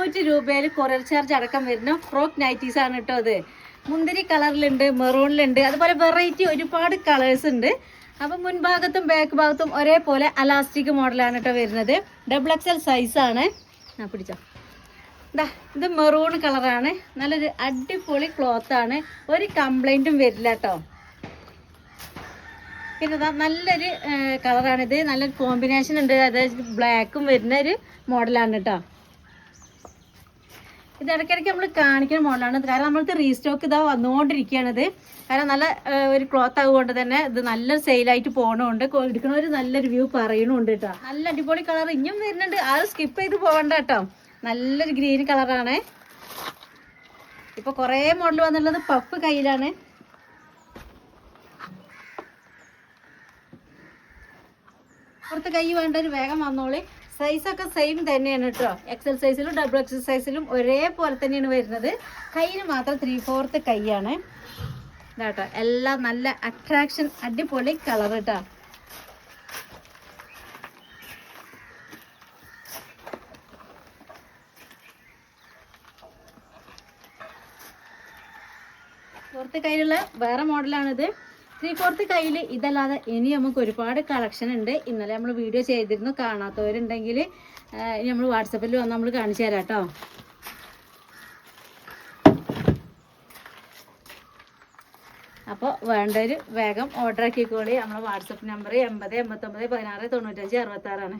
200 രൂപയിൽ courier charge അടക്കം വരുന്ന ഫ്രോക്ക് നൈറ്റീസ് ആണ് കേട്ടോ. അത് മുന്തിരി കളറിലുണ്ട്, മെറൂണിലുണ്ട്, അതുപോലെ വെറൈറ്റി ഒരുപാട് കളേഴ്സ് ഉണ്ട്. അപ്പം മുൻഭാഗത്തും ബാക്ക് ഭാഗത്തും ഒരേപോലെ അലാസ്റ്റിക് മോഡലാണ് കേട്ടോ വരുന്നത്. XXL സൈസാണ്. പിടിച്ചോ. ഇത് മെറൂൺ കളറാണ്. നല്ലൊരു അടിപൊളി ക്ലോത്താണ്. ഒരു കംപ്ലൈൻറ്റും വരില്ല കേട്ടോ. പിന്നെ നല്ലൊരു കളറാണിത്. നല്ലൊരു കോമ്പിനേഷൻ ഉണ്ട്. അതായത് ബ്ലാക്കും വരുന്ന ഒരു മോഡലാണ് കേട്ടോ. ഇത് ഇടയ്ക്കിടയ്ക്ക് നമ്മൾ കാണിക്കുന്ന മോഡലാണ്. കാരണം നമ്മൾക്ക് റീസ്റ്റോക്ക് ഇതാ വന്നുകൊണ്ടിരിക്കുകയാണിത്. കാരണം നല്ല ഒരു ക്ലോത്ത് ആയതുകൊണ്ട് തന്നെ ഇത് നല്ല സെയിലായിട്ട് പോകണമുണ്ട്. എടുക്കണവർ നല്ലൊരു വ്യൂ പറയണമുണ്ട് കേട്ടോ. നല്ല അടിപൊളി കളർ ഇനിയും വരുന്നുണ്ട്. അത് സ്കിപ്പ് ചെയ്ത് പോകണ്ട കേട്ടോ. നല്ലൊരു ഗ്രീൻ കളറാണ്. ഇപ്പോൾ കുറേ മോഡൽ വന്നുള്ളത് പഫ് കയ്യിലാണ്. പുറത്ത് കൈ വേണ്ടൊരു വേഗം വന്നോളി. സൈസൊക്കെ സെയിം തന്നെയാണ് കേട്ടോ. XL സൈസിലും XXL സൈസിലും ഒരേപോലെ തന്നെയാണ് വരുന്നത്. കയ്യിൽ മാത്രം 3/4 കൈയാണ് കേട്ടോ. എല്ലാം നല്ല അട്രാക്ഷൻ അടിപൊളി കളർ കേട്ടോ. പുറത്ത് കയ്യിലുള്ള വേറെ മോഡലാണിത്. 3/4 കയ്യിൽ ഇതല്ലാതെ ഇനി നമുക്ക് ഒരുപാട് കളക്ഷൻ ഉണ്ട്. ഇന്നലെ നമ്മൾ വീഡിയോ ചെയ്തിരുന്നു. കാണാത്തവരുണ്ടെങ്കിൽ നമ്മൾ വാട്സപ്പിൽ വന്ന് നമ്മൾ കാണിച്ചു തരാം കേട്ടോ. അപ്പോൾ വേണ്ടൊരു വേഗം ഓർഡർ ആക്കിക്കോളി. നമ്മളെ വാട്സപ്പ് നമ്പർ 80 89 16 95 66 ആണ്.